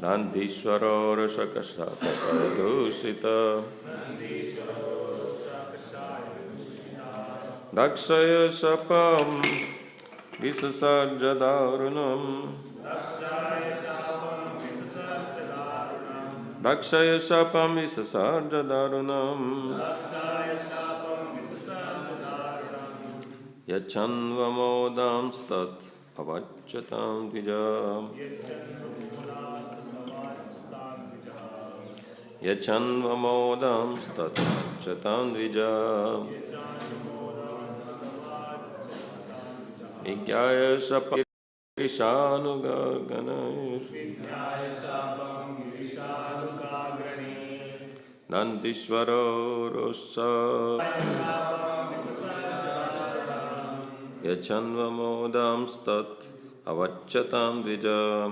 Nandishvaro Rashakashatapayadusita Dakshaya Shapam Visasarjadarunam Dakshaya Shapam Visasarjadarunam Yachanvamodam Stat Avachatam Dvijam Yachanvamodam Stat Avachatam Dvijam Vigyaya Shapam Vishanugaganayir Nandishvaro Rosa Yachanvamodam Stat Avachatam Dvijam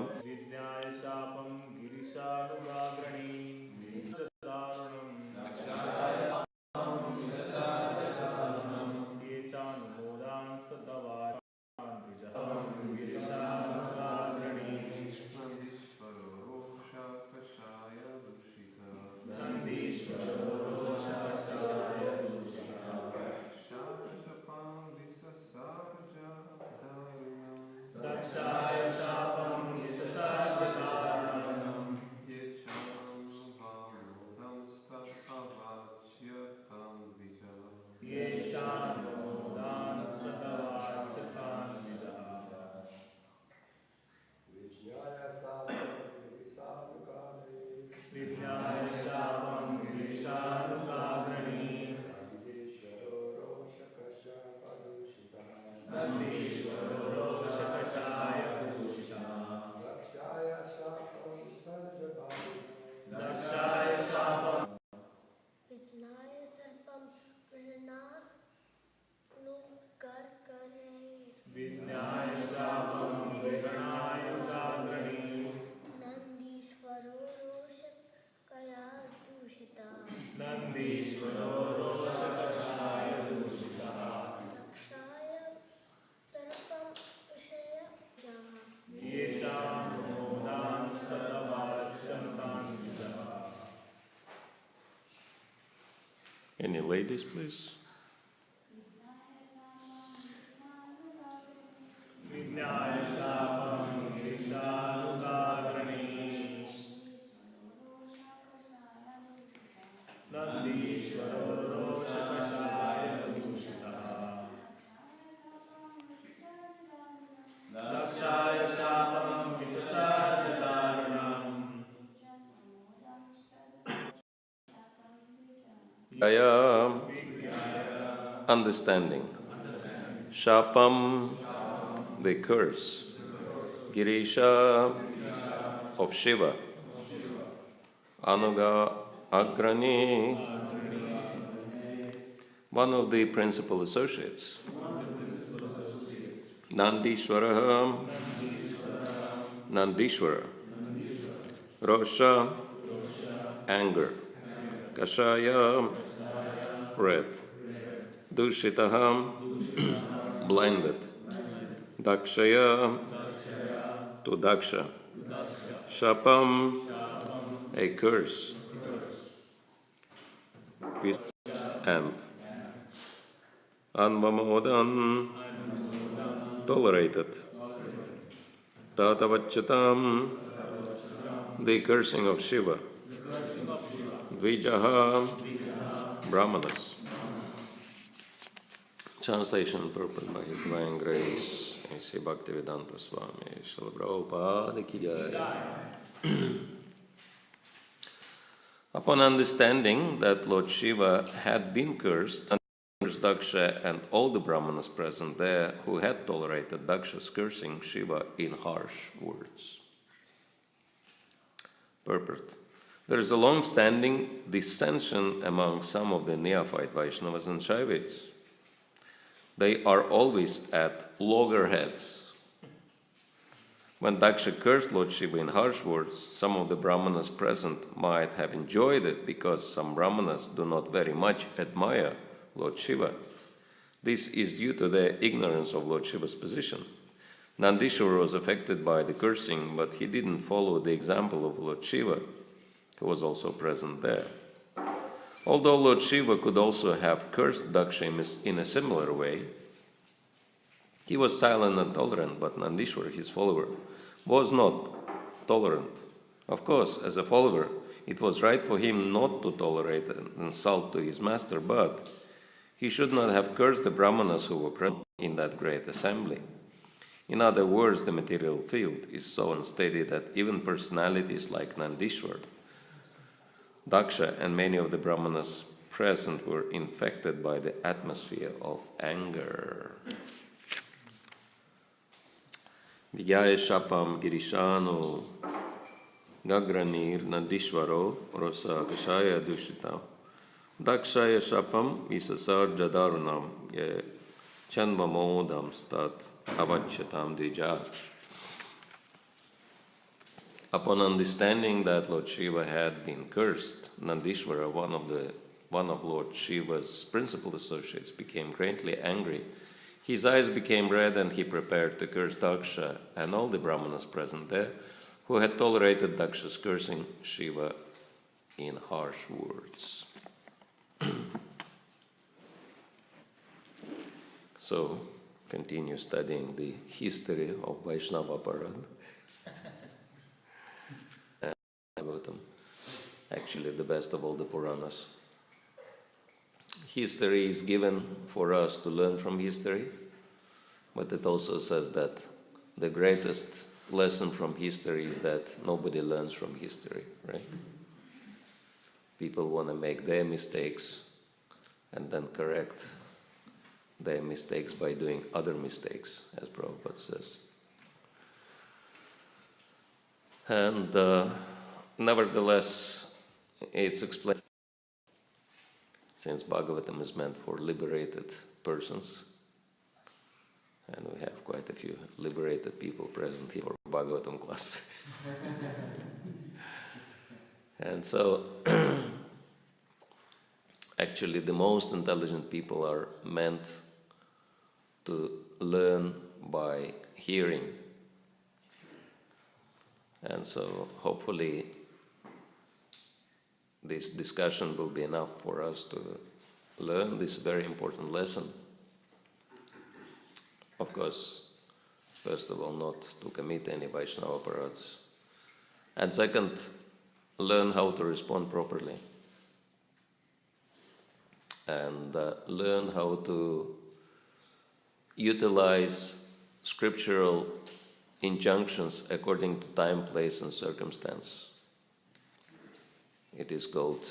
Any ladies, please? Understanding. Shapam, the curse. Girisha, of Shiva. Anuga Agrani, one of the principal associates. Nandishvara, Nandishvara. Rosha, anger. Kashaya, red. Dushitaham, blinded. Dakshaya, to Daksha. Shapam, a curse. And Anvamodan, tolerated. Tatavachatam, the cursing of Shiva. Dvijaha, Brahmanas. Translation and purport by His Divine Grace, A.C. Bhakti Swami, Srila Prabhupada Ki Jai. Upon understanding that Lord Shiva had been cursed, Daksha and all the Brahmanas present there who had tolerated Daksha's cursing Shiva in harsh words. Purport. There is a long-standing dissension among some of the neophyte Vaishnavas and Shaivites. They are always at loggerheads. When Daksha cursed Lord Shiva in harsh words, some of the Brahmanas present might have enjoyed it because some Brahmanas do not very much admire Lord Shiva. This is due to their ignorance of Lord Shiva's position. Nandishwara was affected by the cursing, but he didn't follow the example of Lord Shiva, who was also present there. Although Lord Shiva could also have cursed Daksha in a similar way, he was silent and tolerant, but Nandishwara, his follower, was not tolerant. Of course, as a follower, it was right for him not to tolerate an insult to his master, but he should not have cursed the Brahmanas who were present in that great assembly. In other words, the material field is so unsteady that even personalities like Nandishwar, Daksha, and many of the Brahmanas present were infected by the atmosphere of anger. Vijaya Shapam Girishano Gagranir Nandishwaro Rosa Kashaya Dushita Dakshaya Shapam Visasar Jadarunam Ye Chanmamodam Stat Avachatam Dija. Upon understanding that Lord Shiva had been cursed, Nandishwara, one of Lord Shiva's principal associates, became greatly angry. His eyes became red, and he prepared to curse Daksha and all the Brahmanas present there, who had tolerated Daksha's cursing Shiva in harsh words. So, continue studying the history of Vaishnava Parad. Actually, the best of all the Puranas. History is given for us to learn from history, but it also says that the greatest lesson from history is that nobody learns from history, right? People want to make their mistakes and then correct their mistakes by doing other mistakes, as Prabhupada says. And nevertheless, it's explained, since Bhagavatam is meant for liberated persons, and we have quite a few liberated people present here for Bhagavatam class. And so, actually the most intelligent people are meant to learn by hearing. And so, hopefully, this discussion will be enough for us to learn this very important lesson. Of course, first of all, not to commit any Vaishnava parads. And second, learn how to respond properly. And learn how to utilize scriptural injunctions according to time, place, and circumstance. It is called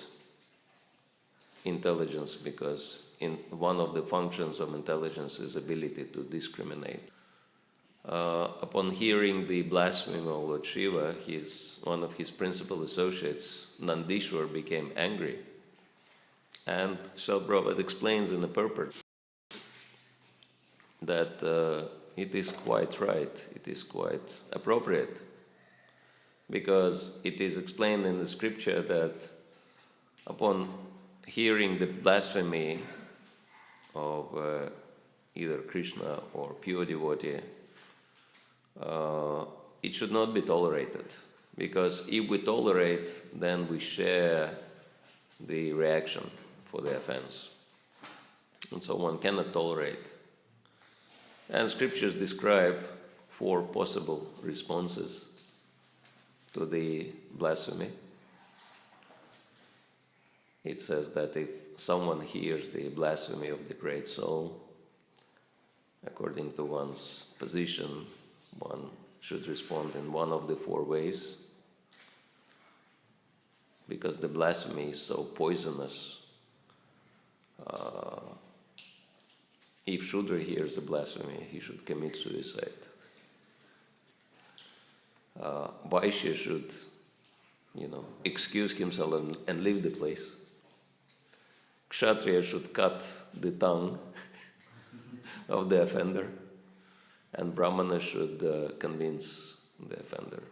intelligence because one of the functions of intelligence is ability to discriminate. Upon hearing the blasphemy of Lord Shiva, one of his principal associates, Nandishwar, became angry. And Srila Prabhupada explains in the purport that it is quite right, it is quite appropriate, because it is explained in the scripture that upon hearing the blasphemy of either Krishna or pure devotee, it should not be tolerated, because if we tolerate, then we share the reaction for the offense. And so one cannot tolerate. And scriptures describe 4 possible responses to the blasphemy. It says that if someone hears the blasphemy of the great soul, according to one's position, one should respond in one of the 4 ways, because the blasphemy is so poisonous. If Shudra hears the blasphemy, he should commit suicide. Vaishya should, excuse himself and leave the place. Kshatriya should cut the tongue of the offender, and Brahmana should convince the offender.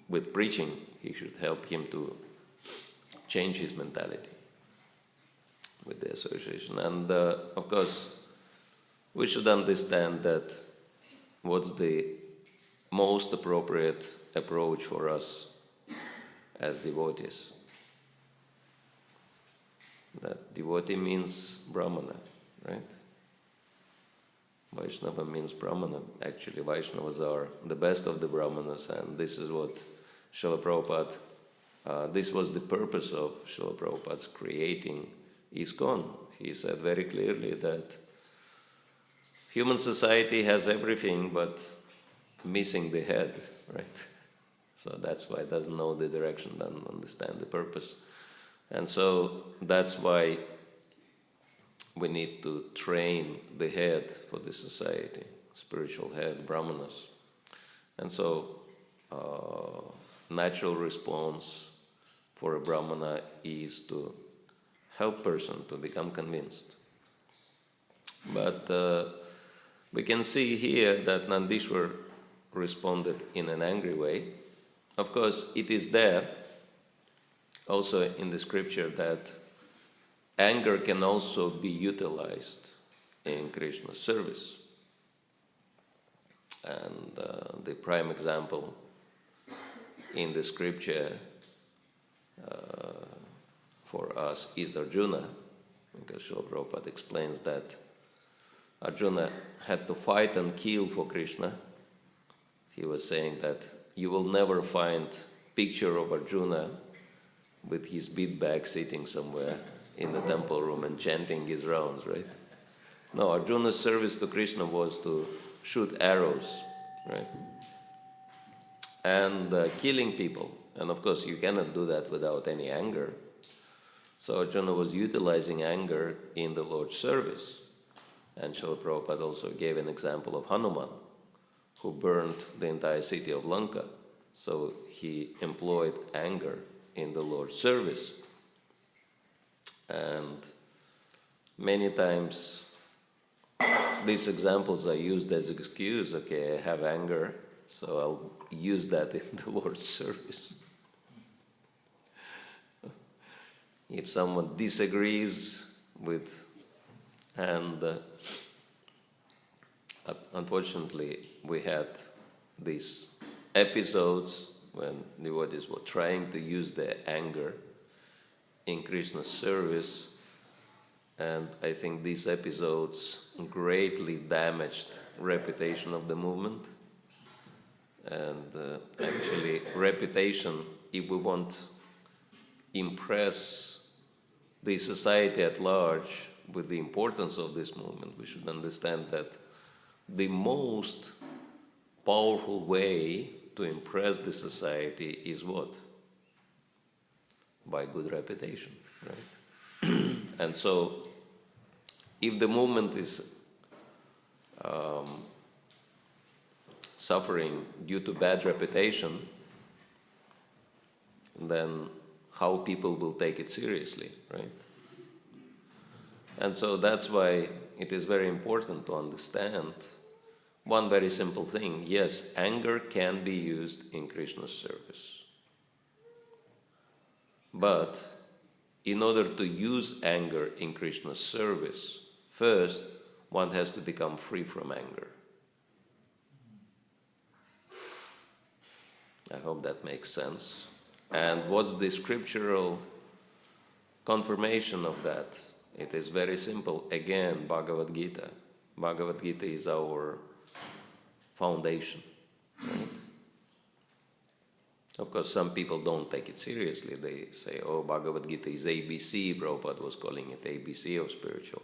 With preaching, he should help him to change his mentality with the association. And of course, we should understand that what's the most appropriate approach for us as devotees. That devotee means Brahmana, right? Vaishnava means Brahmana. Actually, Vaishnavas are the best of the Brahmanas, and this is what Srila Prabhupada, this was the purpose of Srila Prabhupada's creating ISKCON. He said very clearly that human society has everything but missing the head, right? So that's why it doesn't know the direction, doesn't understand the purpose. And so that's why we need to train the head for the society, spiritual head, brahmanas. And so natural response for a brahmana is to help person to become convinced. But we can see here that Nandishwar responded in an angry way. Of course, it is there also in the scripture that anger can also be utilized in Krishna's service. And the prime example in the scripture for us is Arjuna, because Srila Prabhupada explains that Arjuna had to fight and kill for Krishna. He was saying that you will never find picture of Arjuna with his bead bag sitting somewhere in the temple room and chanting his rounds, right? No, Arjuna's service to Krishna was to shoot arrows, right? And killing people. And of course, you cannot do that without any anger. So Arjuna was utilizing anger in the Lord's service. And Srila Prabhupada also gave an example of Hanuman, who burned the entire city of Lanka. So he employed anger in the Lord's service. And many times these examples are used as excuse. Okay, I have anger, so I'll use that in the Lord's service. If someone disagrees with, and unfortunately we had these episodes when devotees were trying to use their anger in Krishna's service, and I think these episodes greatly damaged reputation of the movement. And actually, reputation, if we want to impress the society at large with the importance of this movement, we should understand that the most powerful way to impress the society is what? By good reputation, right? And so, if the movement is suffering due to bad reputation, then how people will take it seriously, right? And so that's why it is very important to understand one very simple thing. Yes, anger can be used in Krishna's service. But in order to use anger in Krishna's service, first, one has to become free from anger. I hope that makes sense. And what's the scriptural confirmation of that? It is very simple. Again, Bhagavad Gita. Bhagavad Gita is our foundation, right? Of course, some people don't take it seriously. They say, oh, Bhagavad Gita is ABC. Prabhupada was calling it ABC of spiritual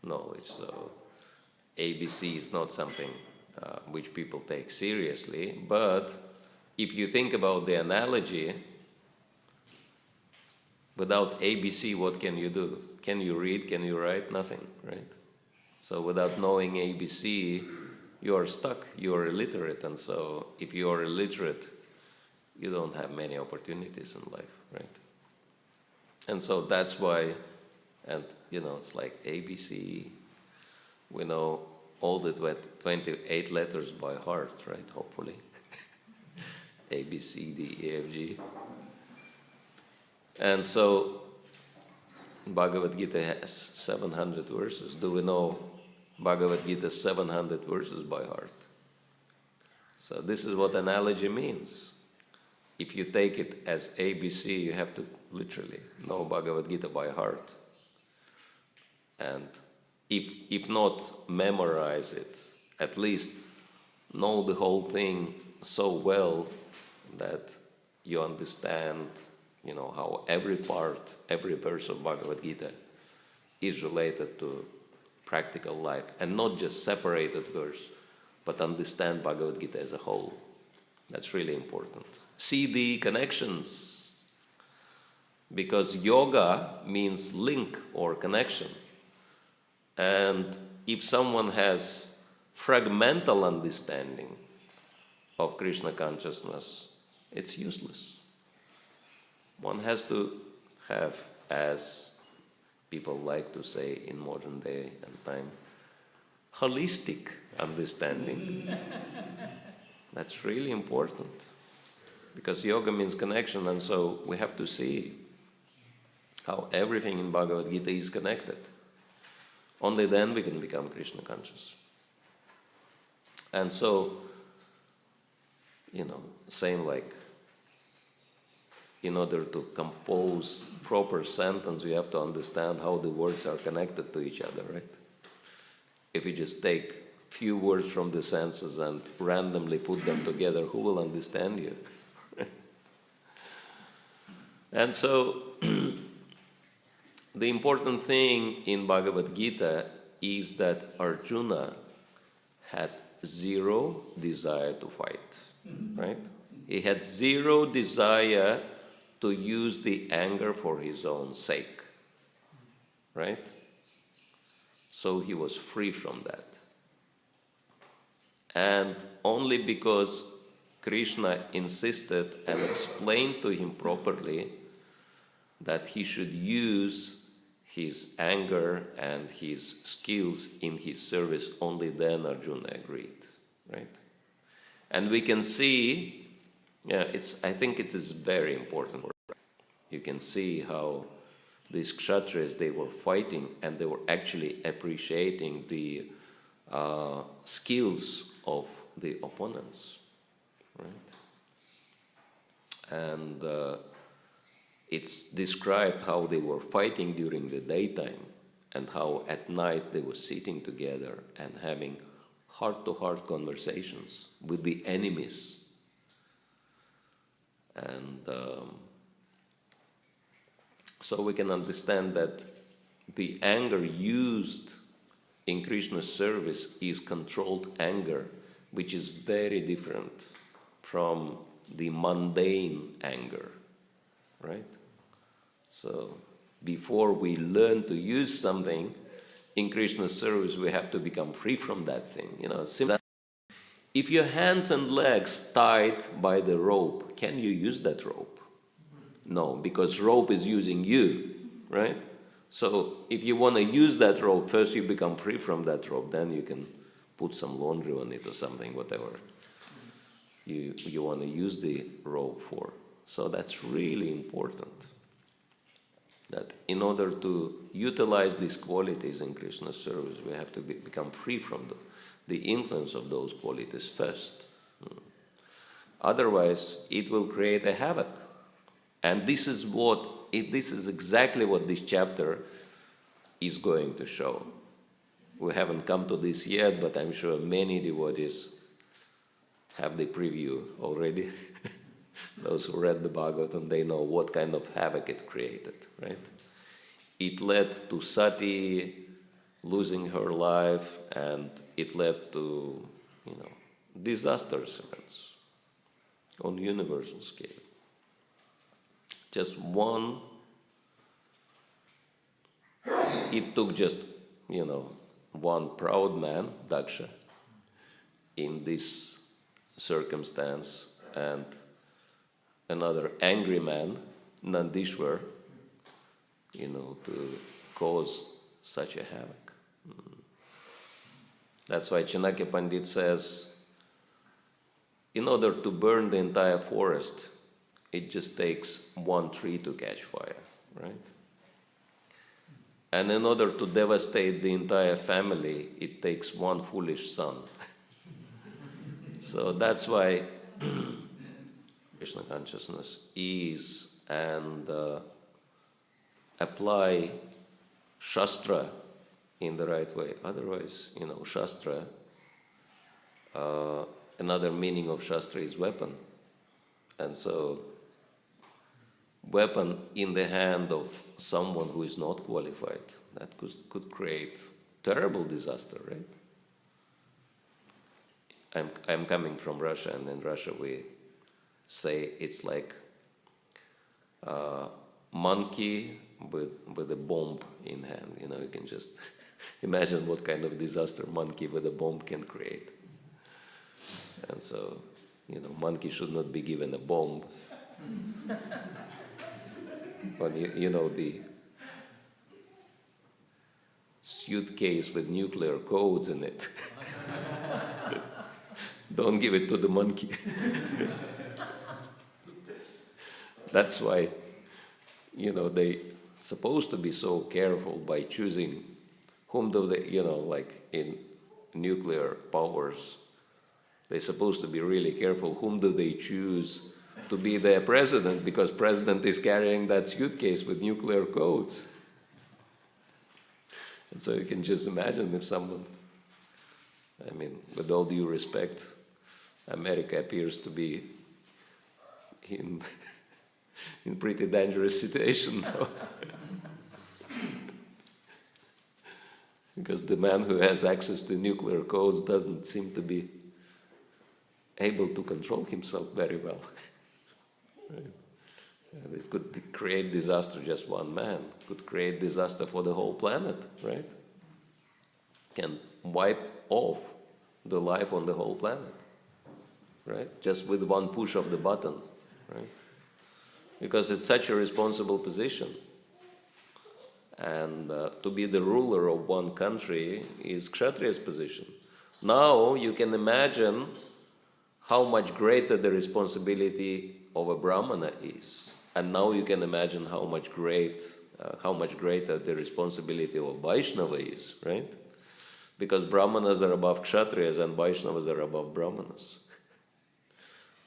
knowledge. So ABC is not something which people take seriously. But if you think about the analogy, without ABC, what can you do? Can you read? Can you write? Nothing, right? So without knowing ABC, you are stuck. You are illiterate. And so if you are illiterate, you don't have many opportunities in life, right? And so that's why, and it's like ABC, we know all the 28 letters by heart, right? Hopefully. A, B, C, D, E, F, G. And so Bhagavad Gita has 700 verses. Do we know Bhagavad Gita 700 verses by heart. So this is what analogy means. If you take it as ABC, you have to literally know Bhagavad Gita by heart. And if not memorize it, at least know the whole thing so well that you understand, how every part, every verse of Bhagavad Gita is related to practical life, and not just separated verse, but understand Bhagavad Gita as a whole. That's really important. See the connections, because yoga means link or connection. And if someone has fragmental understanding of Krishna consciousness, it's useless. One has to have, as people like to say in modern day and time, holistic understanding. That's really important, because yoga means connection, and so we have to see how everything in Bhagavad Gita is connected. Only then we can become Krishna conscious. And so, same like, in order to compose proper sentence, you have to understand how the words are connected to each other, right? If you just take few words from the senses and randomly put them together, who will understand you? And so, the important thing in Bhagavad Gita is that Arjuna had zero desire to fight, right? He had zero desire to use the anger for his own sake, right? So he was free from that. And only because Krishna insisted and explained to him properly that he should use his anger and his skills in his service, only then Arjuna agreed, right? And we can see, I think it is very important. You can see how these Kshatriyas, they were fighting, and they were actually appreciating the skills of the opponents, right? And it's described how they were fighting during the daytime, and how at night they were sitting together and having heart-to-heart conversations with the enemies. And so we can understand that the anger used in Krishna's service is controlled anger, which is very different from the mundane anger, right? So before we learn to use something in Krishna's service, we have to become free from that thing. If your hands and legs tied by the rope, can you use that rope? No, because rope is using you, right? So if you want to use that rope, first you become free from that rope, then you can put some laundry on it or something, whatever you want to use the rope for. So that's really important, that in order to utilize these qualities in Krishna's service, we have to become free from the influence of those qualities first. Otherwise, it will create a havoc. And this is exactly what this chapter is going to show. We haven't come to this yet, but I'm sure many devotees have the preview already. Those who read the Bhagavatam, they know what kind of havoc it created, right? It led to Sati losing her life, and it led to, disastrous events on universal scale. Just one, it took just, one proud man, Daksha, in this circumstance, and another angry man, Nandishwar, to cause such a havoc. That's why Chanakya Pandit says, in order to burn the entire forest, it just takes one tree to catch fire, right? And in order to devastate the entire family, it takes one foolish son. So that's why Krishna consciousness is and apply Shastra in the right way. Otherwise, Shastra, another meaning of Shastra is weapon. And so, weapon in the hand of someone who is not qualified, that could create terrible disaster, right? I'm coming from Russia, and in Russia we say it's like monkey with a bomb in hand. You can just imagine what kind of disaster monkey with a bomb can create. And so, monkey should not be given a bomb. But the suitcase with nuclear codes in it. Don't give it to the monkey. That's why, they supposed to be so careful by choosing whom do they, like in nuclear powers, they're supposed to be really careful whom do they choose to be their president, because president is carrying that suitcase with nuclear codes. And so you can just imagine if someone, with all due respect, America appears to be in pretty dangerous situation now. Because the man who has access to nuclear codes doesn't seem to be able to control himself very well. Right? And it could create disaster, just one man could create disaster for the whole planet, right? Can wipe off the life on the whole planet, right? Just with one push of the button, right? Because it's such a responsible position. And to be the ruler of one country is Kshatriya's position. Now you can imagine how much greater the responsibility of a Brahmana is. And now you can imagine how much greater the responsibility of a Vaishnava is, right? Because Brahmanas are above Kshatriyas and Vaishnavas are above Brahmanas.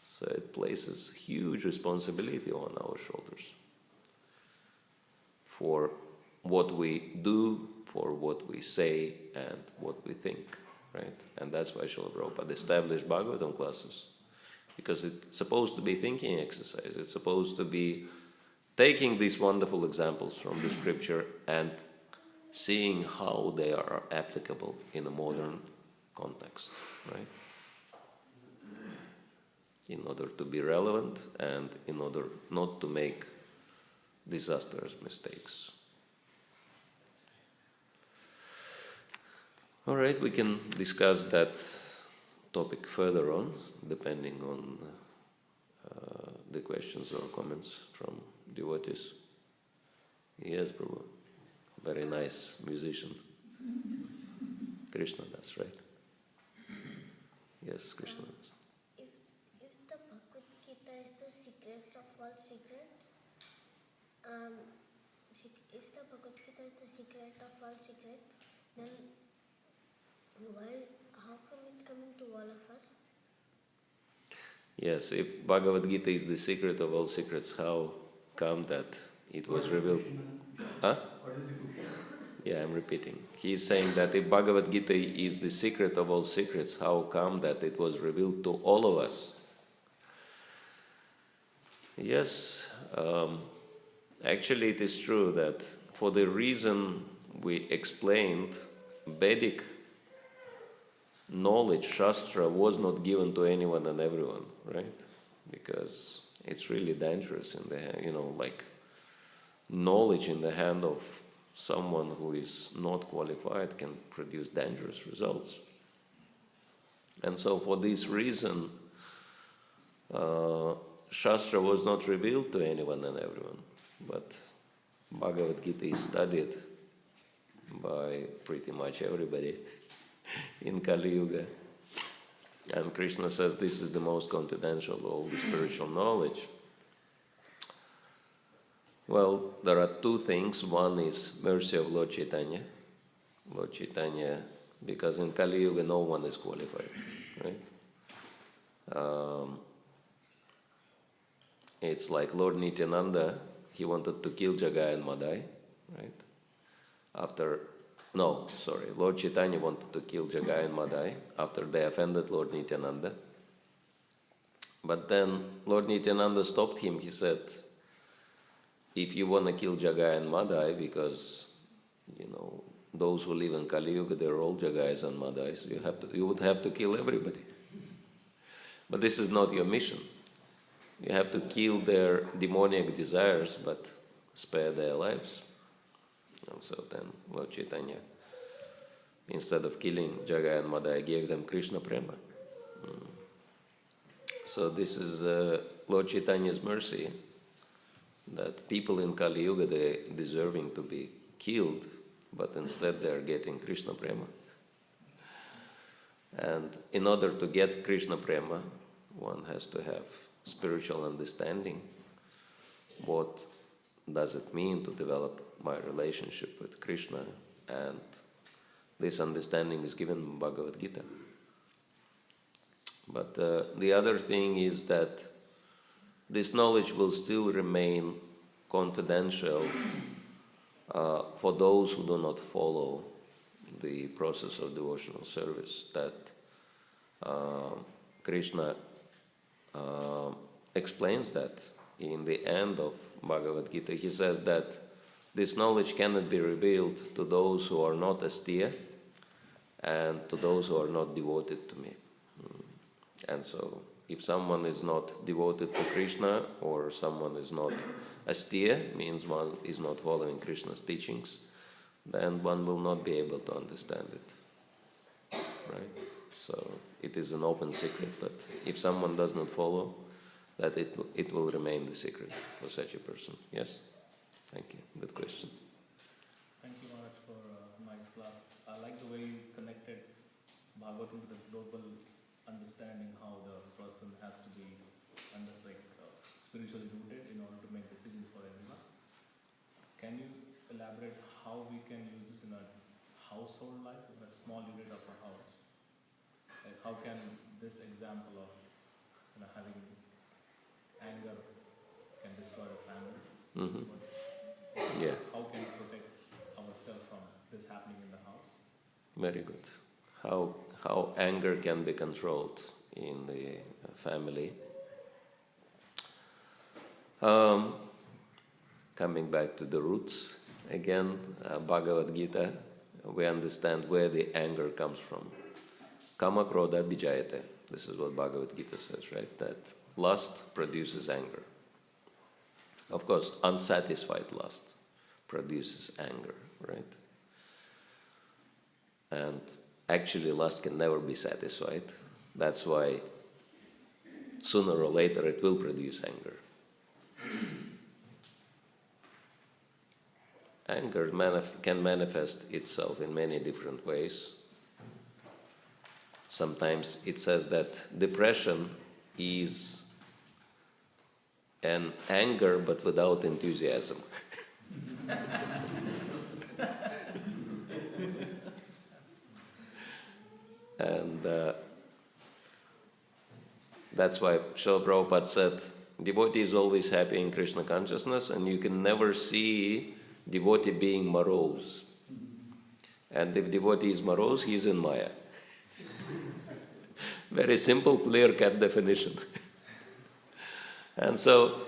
So it places huge responsibility on our shoulders for what we do, for what we say, and what we think, right? And that's why Srila Prabhupada established Bhagavatam classes, because it's supposed to be thinking exercise. It's supposed to be taking these wonderful examples from the scripture and seeing how they are applicable in a modern context, right? In order to be relevant and in order not to make disastrous mistakes. All right, we can discuss that topic further on, depending on the questions or comments from devotees. Yes, Prabhu. Very nice musician. Krishna Das, right? Yes, Krishna Das. If the Bhagavad Gita is the secret of all secrets, if the Bhagavad Gita is the secret of all secrets, then how come it's coming to all of us? Yes, if Bhagavad Gita is the secret of all secrets, how come that it was revealed? Huh? Yeah, I'm repeating. He's saying that if Bhagavad Gita is the secret of all secrets, how come that it was revealed to all of us? Yes, actually it is true that for the reason we explained, Vedic knowledge, Shastra, was not given to anyone and everyone, right? Because it's really dangerous in the hand, like knowledge in the hand of someone who is not qualified can produce dangerous results. And so for this reason, Shastra was not revealed to anyone and everyone, but Bhagavad Gita is studied by pretty much everybody in Kali Yuga. And Krishna says this is the most confidential of all the spiritual knowledge. Well, there are two things. One is mercy of Lord Chaitanya. Lord Chaitanya, because in Kali Yuga no one is qualified, right? It's like Lord Nityananda, he wanted to kill Jagai and Madai, right? Lord Chaitanya wanted to kill Jagai and Madai after they offended Lord Nityananda. But then Lord Nityananda stopped him. He said, if you want to kill Jagai and Madai, because, those who live in Kali Yuga, they're all Jagais and Madais, you would have to kill everybody. But this is not your mission. You have to kill their demoniac desires, but spare their lives. And so then Lord Chaitanya, instead of killing Jagai and Madai, gave them Krishna Prema. So this is Lord Chaitanya's mercy, that people in Kali Yuga, they're deserving to be killed, but instead they're getting Krishna Prema. And in order to get Krishna Prema, one has to have spiritual understanding. What does it mean to develop my relationship with Krishna? And this understanding is given in Bhagavad Gita. But the other thing is that this knowledge will still remain confidential for those who do not follow the process of devotional service, that Krishna explains that in the end of Bhagavad Gita. He says that this knowledge cannot be revealed to those who are not austere and to those who are not devoted to me. And so, if someone is not devoted to Krishna, or someone is not austere, means one is not following Krishna's teachings, then one will not be able to understand it. Right? So, it is an open secret that if someone does not follow, that it will remain the secret for such a person. Yes? Thank you. Good question. Thank you, Maharaj, for a nice class. I like the way you connected Bhagavatam to the global understanding, how the person has to be spiritually rooted in order to make decisions for everyone. Can you elaborate how we can use this in a household life, in a small unit of a house? Like how can this example of having anger can destroy a family? Mm-hmm. Yeah. How can we protect ourselves from this happening in the house? Very good. How anger can be controlled in the family. Coming back to the roots again, Bhagavad Gita, we understand where the anger comes from. Kama krodha bijayate. This is what Bhagavad Gita says, right? That lust produces anger. Of course, unsatisfied lust produces anger, right? And actually, lust can never be satisfied. That's why sooner or later it will produce anger. Anger can manifest itself in many different ways. Sometimes it says that depression is an anger but without enthusiasm. And that's why Srila Prabhupada said, devotee is always happy in Krishna consciousness, and you can never see devotee being morose. And if devotee is morose, he is in Maya. Very simple, clear-cut definition. And so,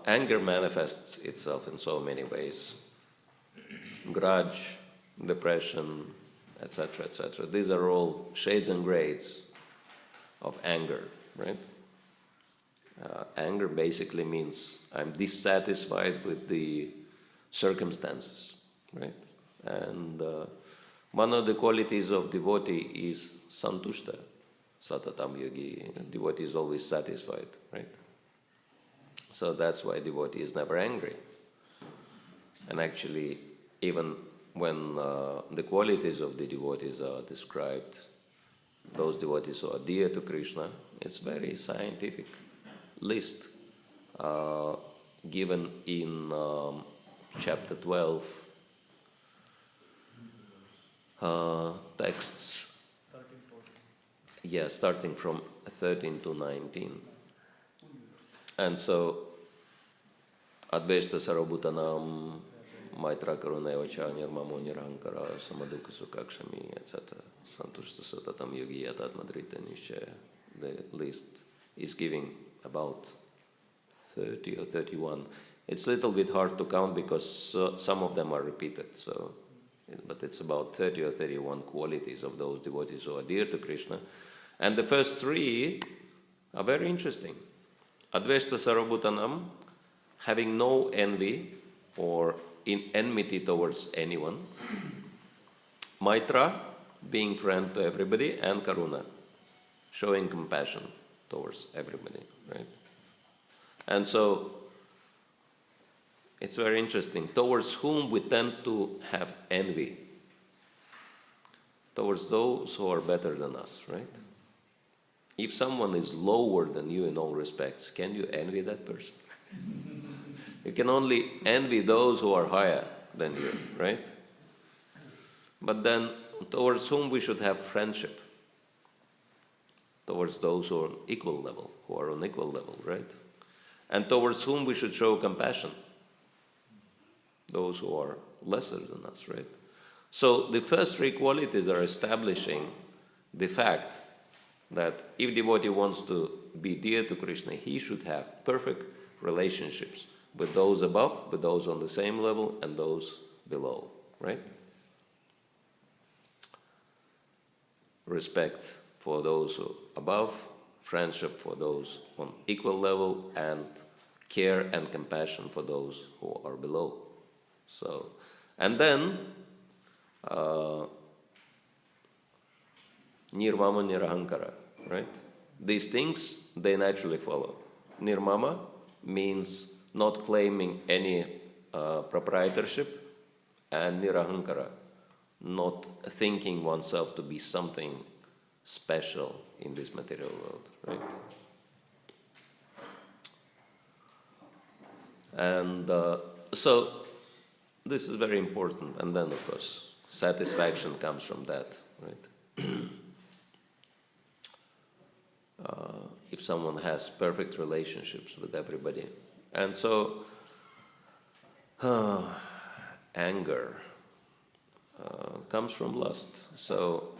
anger manifests itself in so many ways. Grudge, depression, etc., etc. These are all shades and grades of anger, right? Anger basically means I'm dissatisfied with the circumstances, right? And one of the qualities of devotee is santushta, satatam yogi. Devotee is always satisfied, right? So that's why devotee is never angry. And actually, even when the qualities of the devotees are described, those devotees who are dear to Krishna, it's very scientific list given in chapter 12, texts, 13, 14. yeah, starting from 13 to 19. And so, Adveshta Sarabhutanam, Maitra Karunevacha, Nirmamo Nirankara, Samaduka Sukakshami, etc. Santushta Satatam Yogi Yatat Madrita Nishya. The list is giving about 30 or 31. It's a little bit hard to count because some of them are repeated, but it's about 30 or 31 qualities of those devotees who are dear to Krishna. And the first three are very interesting. Adveshta Sarabhutanam, having no envy or enmity towards anyone. Maitra, being friend to everybody. And Karuna, showing compassion towards everybody, right? And so, it's very interesting. Towards whom we tend to have envy? Towards those who are better than us, right? If someone is lower than you in all respects, can you envy that person? You can only envy those who are higher than you, right? But then, towards whom we should have friendship? Towards those who are on equal level, right? And towards whom we should show compassion? Those who are lesser than us, right? So the first three qualities are establishing the fact that if devotee wants to be dear to Krishna, he should have perfect relationships with those above, with those on the same level, and those below, right? Respect for those who are above, friendship for those on equal level, and care and compassion for those who are below. So, and then nirmama nirahankara, right? These things, they naturally follow. Nirmama means not claiming any proprietorship, and nirahankara, not thinking oneself to be something special in this material world, right? And so this is very important. And then, of course, satisfaction comes from that, right? If someone has perfect relationships with everybody. And so, anger comes from lust. So,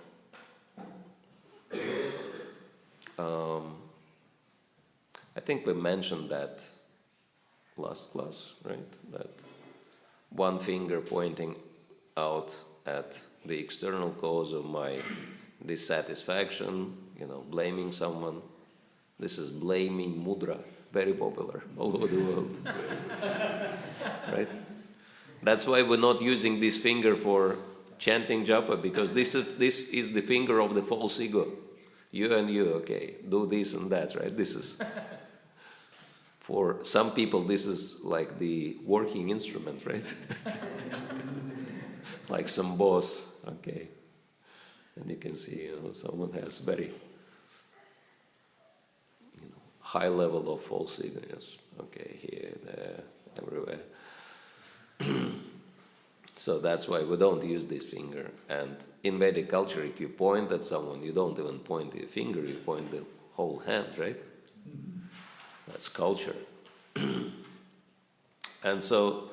I think we mentioned that last class, right? That one finger pointing out at the external cause of my dissatisfaction, blaming someone. This is blaming mudra, very popular all over the world, right? That's why we're not using this finger for chanting japa, because this is the finger of the false ego. You and you, okay, do this and that, right? This is, for some people, this is like the working instrument, right? Like some boss, okay. And you can see, someone has very high level of false ego, yes. Okay, here, there, everywhere. So that's why we don't use this finger. And in Vedic culture, if you point at someone, you don't even point the finger, you point the whole hand, right? That's culture. And so,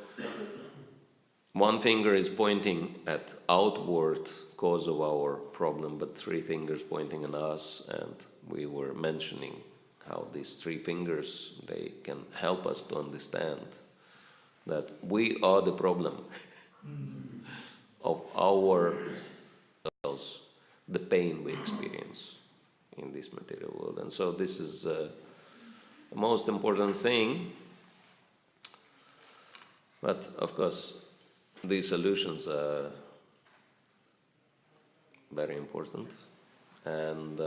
one finger is pointing at outward cause of our problem, but three fingers pointing at us, and we were mentioning how these three fingers, they can help us to understand that we are the problem of ourselves, the pain we experience in this material world. And so this is the most important thing. But of course, these solutions are very important. And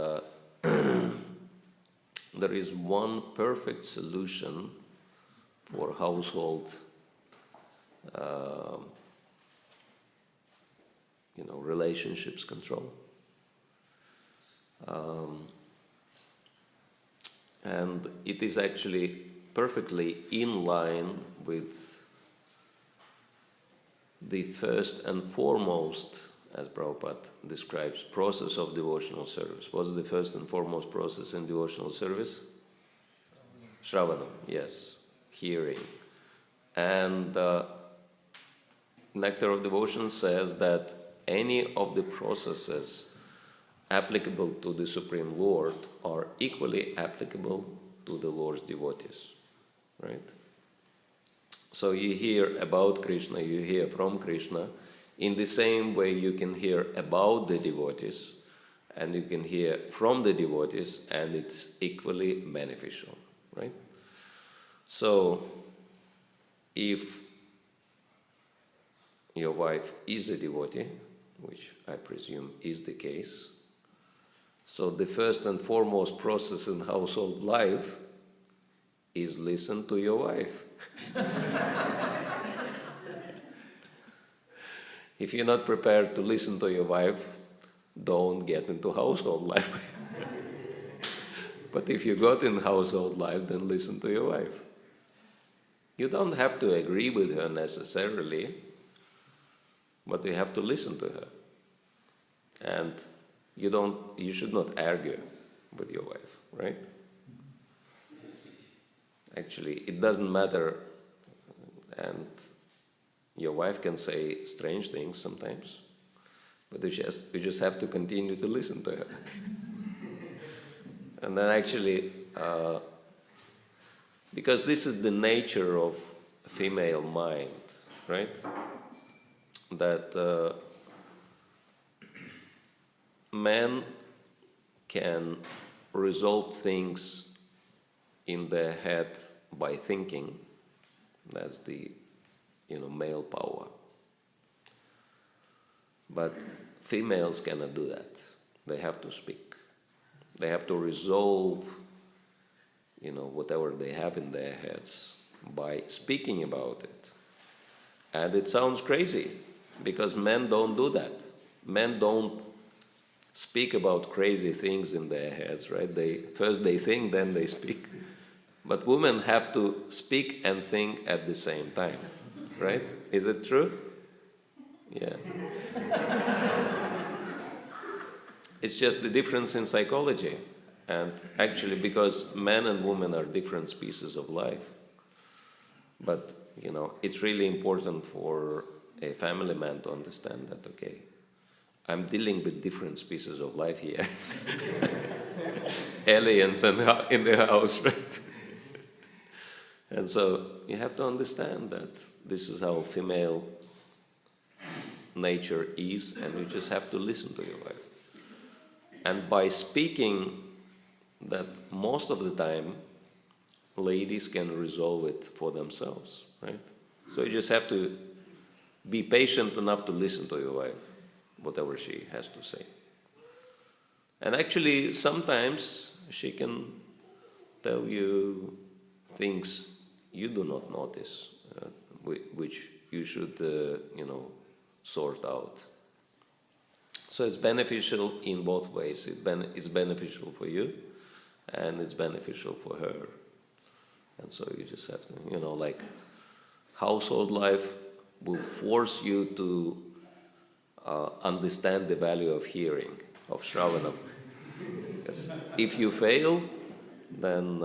there is one perfect solution for household relationships control. And it is actually perfectly in line with the first and foremost, as Prabhupada describes, process of devotional service. What's the first and foremost process in devotional service? Shravanam, yes, hearing. And Nectar of Devotion says that any of the processes applicable to the Supreme Lord are equally applicable to the Lord's devotees, right? So you hear about Krishna, you hear from Krishna, in the same way you can hear about the devotees, and you can hear from the devotees, and it's equally beneficial, right? So, if your wife is a devotee, which I presume is the case, so the first and foremost process in household life is listen to your wife. If you're not prepared to listen to your wife, don't get into household life. But if you got in household life, then listen to your wife. You don't have to agree with her necessarily, but you have to listen to her. And you should not argue with your wife, right? Actually, it doesn't matter, and your wife can say strange things sometimes, but you just have to continue to listen to her. And then actually, because this is the nature of female mind, right? That men can resolve things in their head by thinking. That's the male power. But females cannot do that. They have to speak. They have to resolve whatever they have in their heads by speaking about it. And it sounds crazy because men don't do that. Men don't speak about crazy things in their heads, right? First they think, then they speak. But women have to speak and think at the same time, right? Is it true? Yeah. It's just the difference in psychology. And actually, because men and women are different species of life. But, it's really important for a family man to understand that, okay, I'm dealing with different species of life here. Aliens in the house, right? And so you have to understand that this is how female nature is, and you just have to listen to your wife. And by speaking, that most of the time, ladies can resolve it for themselves, right? So you just have to be patient enough to listen to your wife, whatever she has to say. And actually, sometimes she can tell you things you do not notice, which you should, sort out. So it's beneficial in both ways. It's beneficial for you, and it's beneficial for her. And so you just have to, like household life will force you to understand the value of hearing, of Shravanam. Because if you fail, then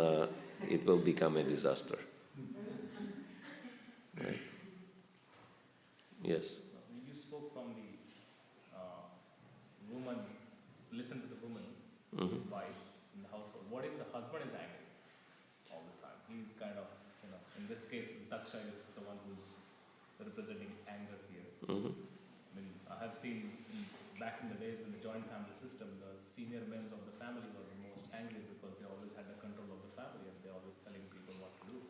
it will become a disaster. Right? Yes? You spoke from the woman, listen to the woman, wife in the household. What if the husband is angry all the time? He's kind of, in this case, Daksha is the one who's representing anger here. I mean, I have seen back in the days when the joint family system, the senior men of the family were the most angry because they always had the control of the family and they're always telling people what to do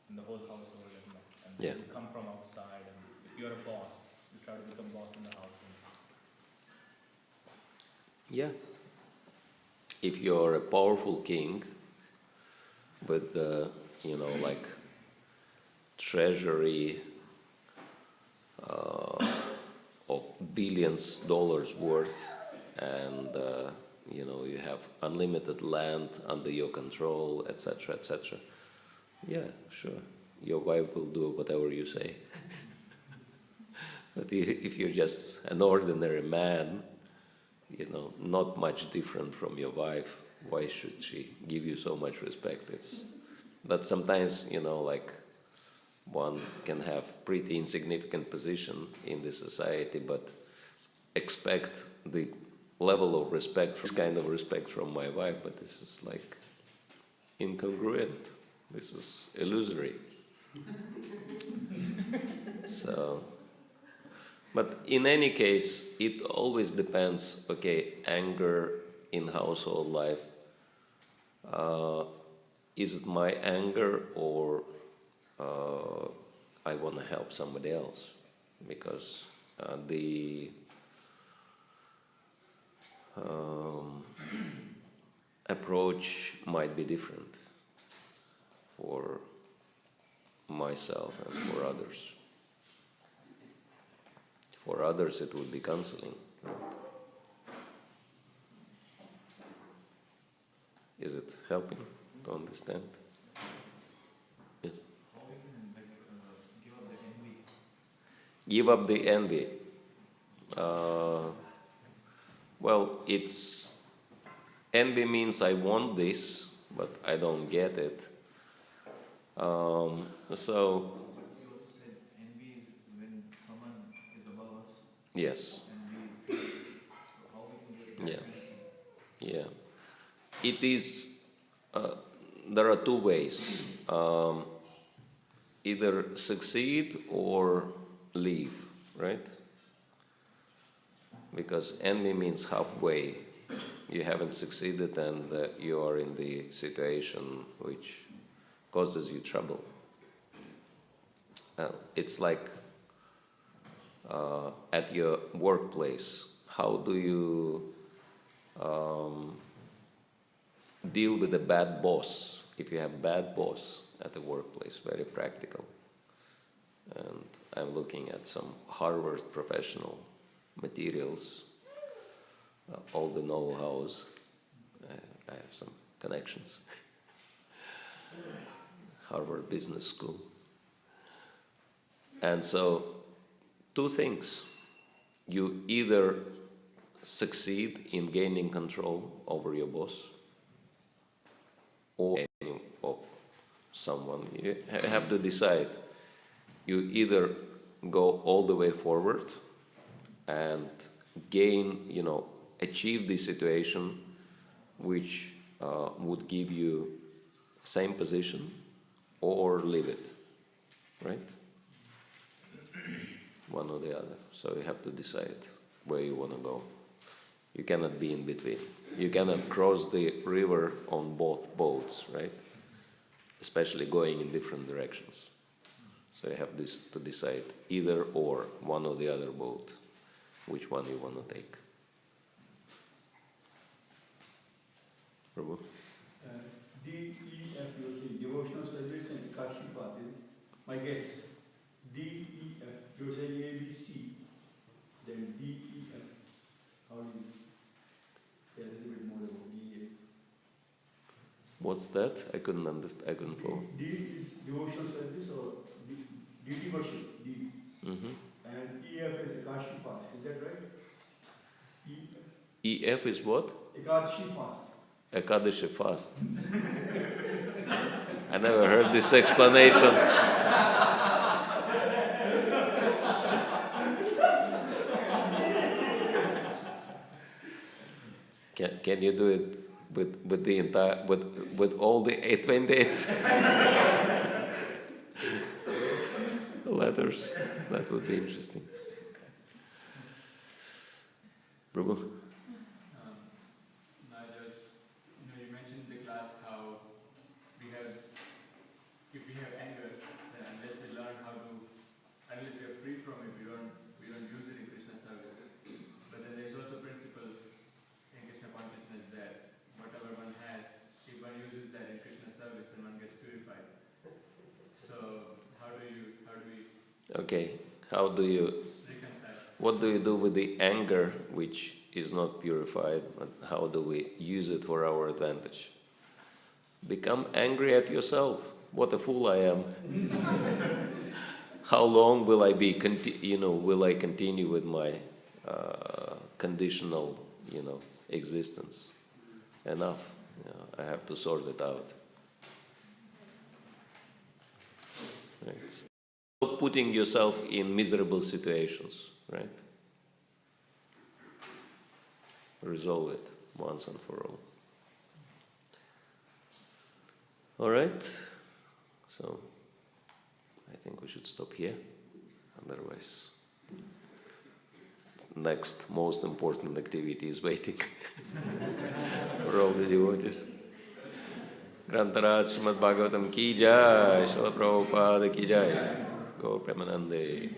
in the whole household. And they would come from outside, and if you're a boss, you try to become boss in the house. Yeah. If you're a powerful king with, like treasury of billions dollars worth, and you have unlimited land under your control, etc., etc., Yeah, sure. Your wife will do whatever you say. But if you're just an ordinary man, not much different from your wife, why should she give you so much respect? But sometimes, like one can have pretty insignificant position in the society, but expect the level of respect, this kind of respect from my wife, but this is like incongruent. This is illusory. So, but in any case, it always depends, anger in household life, is it my anger or I want to help somebody else? Because the approach might be different for myself and for others. For others, it would be counseling. Is it helping to understand? Yes. How we can give up the envy? Give up the envy. Well, envy means I want this, but I don't get it. So You also said envy is when someone is above us yes, and we feel. So how we can get that kind of thing? yeah. It is. There are two ways: either succeed or leave, right? Because envy means halfway. You haven't succeeded and you are in the situation which causes you trouble. It's like at your workplace. How do you deal with a bad boss? If you have bad boss at the workplace, very practical. And I'm looking at some Harvard professional materials, all the know-hows. I have some connections. Harvard Business School. And so, two things. You either succeed in gaining control over your boss or of someone. You have to decide. You either go all the way forward and gain, achieve the situation which would give you same position, or leave it, right? One or the other. So you have to decide where you want to go. You cannot be in between. You cannot cross the river on both boats, right? Especially going in different directions. So you have to decide either or, one or the other boat, which one you want to take. Prabhu? DEF, you say devotional service and Kashifa. My guess, DEF, you say ABC, then DEF. How do you tell a little bit more about DEF? What's that? I couldn't understand. I couldn't follow. D is devotional service or duty worship, D. Mm-hmm. And EF is Ekashi fast, is that right? EF is what? Ekadashi fast. Ekadashi fast. I never heard this explanation. Can you do it with the entire with all the 828 letters? That would be interesting. Prabhu? You mentioned in the class how if we have anger, then unless we learn unless we are free from it, we don't use it in Krishna service. But then there is also a principle in Krishna consciousness that whatever one has, if one uses that in Krishna service, then one gets purified. So how do we Okay, how do you reconcile? what do you do with the anger which is not purified, but how do we use it for our advantage? Become angry at yourself. what a fool I am. How long will I be, will I continue with my conditional, existence? Enough. I have to sort it out. Right. Stop putting yourself in miserable situations, right? Resolve it once and for all. All right. So I think we should stop here. Otherwise, next most important activity is waiting for all the devotees. Grantaraj Srimad Bhagavatam ki jai, Srila Prabhupada ki jai, Gaur Premanande.